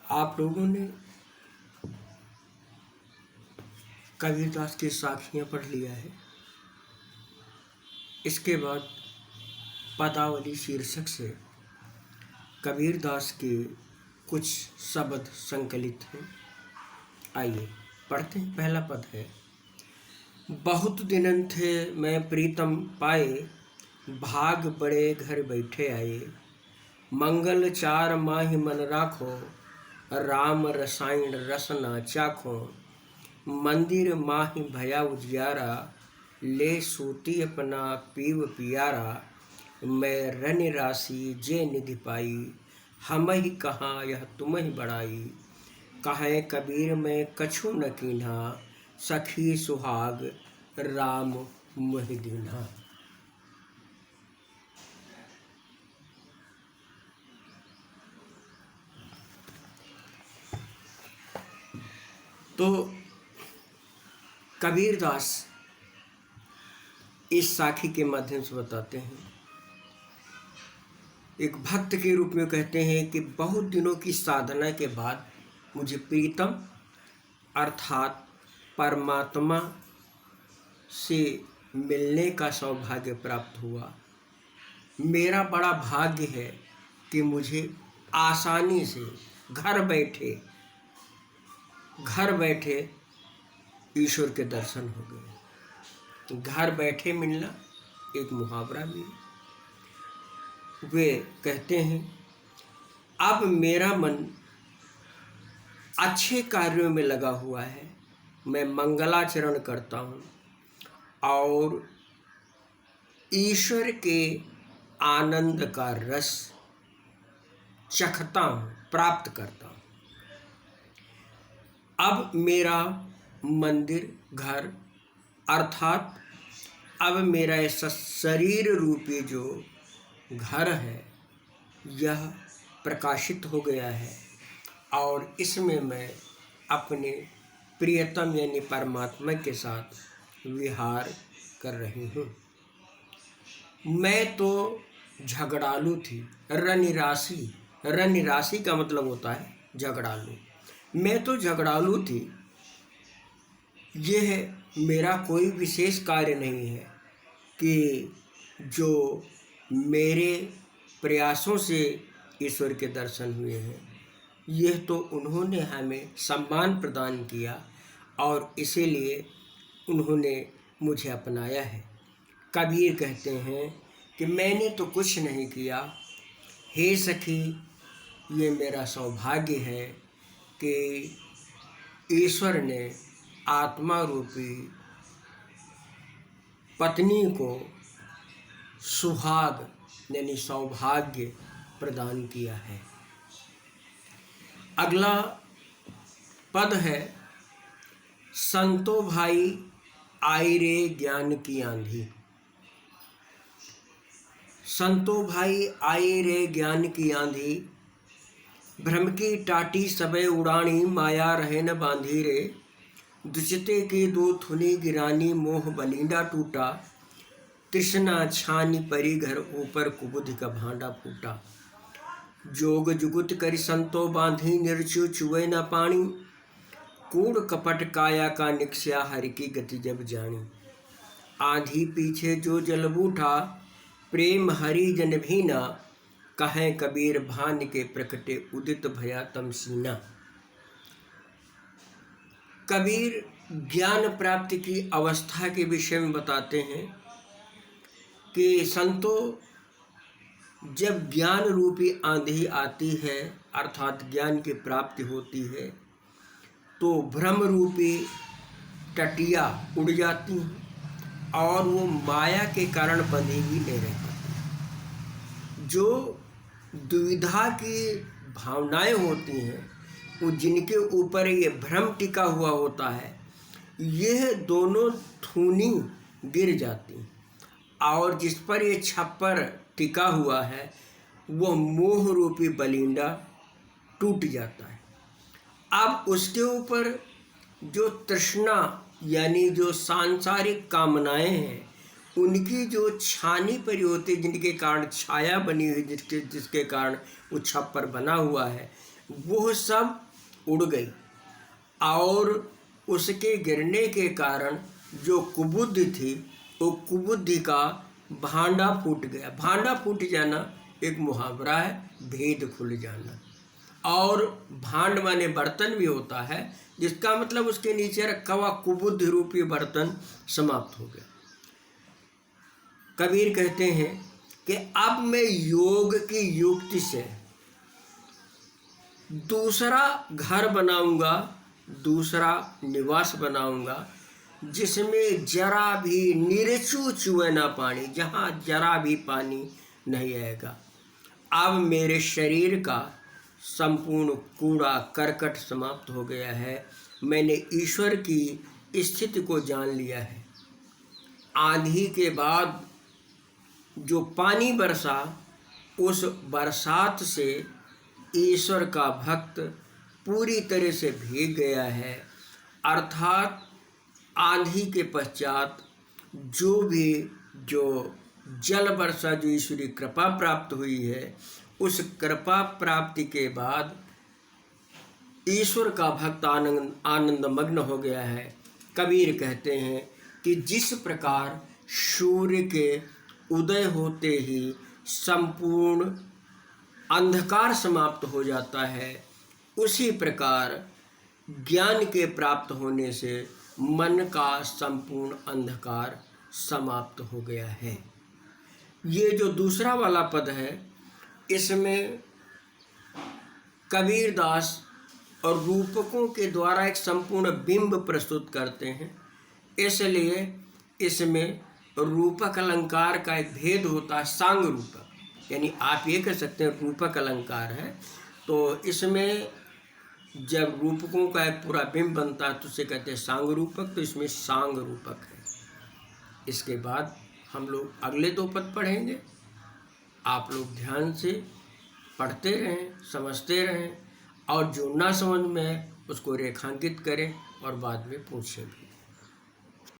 आप लोगों ने कबीरदास की साखियाँ पढ़ लिया है। इसके बाद पदावली शीर्षक से कबीरदास के कुछ शब्द संकलित हैं। आइए पढ़ते हैं। पहला पद है, बहुत दिनन थे मैं प्रीतम पाए, भाग बड़े घर बैठे आए। मंगल चार माहि मन राखो, राम रसायन रसना चाखो। मंदिर माहि भया उजियारा, ले सूती अपना पीव पियारा। मैं रन राशि जे निधि पाई, हम ही कहाँ यह तुम ही बड़ाई। कहे कबीर में कछु न कीन्हा, सखी सुहाग राम मोहि दीन्हा। तो कबीरदास इस साखी के माध्यम से बताते हैं, एक भक्त के रूप में कहते हैं कि बहुत दिनों की साधना के बाद मुझे प्रीतम अर्थात परमात्मा से मिलने का सौभाग्य प्राप्त हुआ। मेरा बड़ा भाग्य है कि मुझे आसानी से घर बैठे ईश्वर के दर्शन हो गए। घर बैठे मिलना एक मुहावरा भी है। वे कहते हैं, अब मेरा मन अच्छे कार्यों में लगा हुआ है। मैं मंगलाचरण करता हूँ और ईश्वर के आनंद का रस चखता हूँ, प्राप्त करता हूँ। अब मेरा मंदिर घर अर्थात अब मेरा ऐसा शरीर रूपी जो घर है यह प्रकाशित हो गया है और इसमें मैं अपने प्रियतम यानी परमात्मा के साथ विहार कर रही हूँ। मैं तो झगड़ालू थी, रनिरासी का मतलब होता है झगड़ालू। मैं तो झगड़ालू थी। यह मेरा कोई विशेष कार्य नहीं है कि जो मेरे प्रयासों से ईश्वर के दर्शन हुए हैं। यह तो उन्होंने हमें सम्मान प्रदान किया और इसीलिए उन्होंने मुझे अपनाया है। कबीर कहते हैं कि मैंने तो कुछ नहीं किया, हे सखी ये मेरा सौभाग्य है कि ईश्वर ने आत्मा रूपी पत्नी को सुहाग यानी सौभाग्य प्रदान किया है। अगला पद है, संतो भाई आई रे ज्ञान की आंधी। संतो भाई आई रे ज्ञान की आंधी, भ्रम की टाटी सबे उड़ानी, माया रहे न बांधी रे। दुचते की दो थुनी गिरानी, मोह बलिंडा टूटा। तृष्णा छानी परी घर ऊपर, कुबुद्धि का भांडा फूटा। जोग जुगुत करि संतो बांधी, निर्चु चुए न पानी। कूड़ कपट काया का निक्ष्या, हरि की गति जब जानी। आंधी पीछे जो जल बूठा, प्रेम हरि जन भीना। कहें कबीर भान के प्रकटे, उदित भया तमसीना। कबीर ज्ञान प्राप्ति की अवस्था के विषय में बताते हैं कि संतों जब ज्ञान रूपी आंधी आती है अर्थात ज्ञान की प्राप्ति होती है तो भ्रम रूपी टटिया उड़ जाती हैं और वो माया के कारण बंधी भी नहीं रह पाती। जो दुविधा की भावनाएं होती हैं वो जिनके ऊपर ये भ्रम टिका हुआ होता है, यह दोनों थूनी गिर जाती और जिस पर ये छप्पर टिका हुआ है वह मोह रूपी बलिंडा टूट जाता है। अब उसके ऊपर जो तृष्णा यानी जो सांसारिक कामनाएं हैं उनकी जो छानी पड़ी होती, जिनके कारण छाया बनी हुई, जिसके कारण वो छप्पर बना हुआ है, वह सब उड़ गई और उसके गिरने के कारण जो कुबुद्धि थी वो कुबुद्धि का भांडा फूट गया। भांडा फूट जाना एक मुहावरा है, भेद खुल जाना। और भांड माने बर्तन भी होता है, जिसका मतलब उसके नीचे रखा हुआ कुबुद्धि रूपी बर्तन समाप्त हो गया। कबीर कहते हैं कि अब मैं योग की युक्ति से दूसरा घर बनाऊंगा, दूसरा निवास बनाऊंगा, जिसमें जरा भी निरचू चुए ना पानी, जहाँ जरा भी पानी नहीं आएगा। अब मेरे शरीर का संपूर्ण कूड़ा करकट समाप्त हो गया है। मैंने ईश्वर की स्थिति को जान लिया है। आंधी के बाद जो पानी बरसा, उस बरसात से ईश्वर का भक्त पूरी तरह से भीग गया है। अर्थात आंधी के पश्चात जो जल वर्षा, जो ईश्वरी कृपा प्राप्त हुई है, उस कृपा प्राप्ति के बाद ईश्वर का भक्त आनंद मग्न हो गया है। कबीर कहते हैं कि जिस प्रकार सूर्य के उदय होते ही संपूर्ण अंधकार समाप्त हो जाता है, उसी प्रकार ज्ञान के प्राप्त होने से मन का संपूर्ण अंधकार समाप्त हो गया है। ये जो दूसरा वाला पद है, इसमें कबीरदास और रूपकों के द्वारा एक संपूर्ण बिंब प्रस्तुत करते हैं। इसलिए इसमें रूपक अलंकार का एक भेद होता है, सांग रूपक, यानी आप ये कह सकते हैं रूपक अलंकार है। तो इसमें जब रूपकों का एक पूरा बिंब बनता है तो उसे कहते हैं सांग रूपक, तो इसमें सांग रूपक है। इसके बाद हम लोग अगले 2 पद पढ़ेंगे। आप लोग ध्यान से पढ़ते रहें, समझते रहें, और जो ना समझ में है उसको रेखांकित करें और बाद में पूछें भी।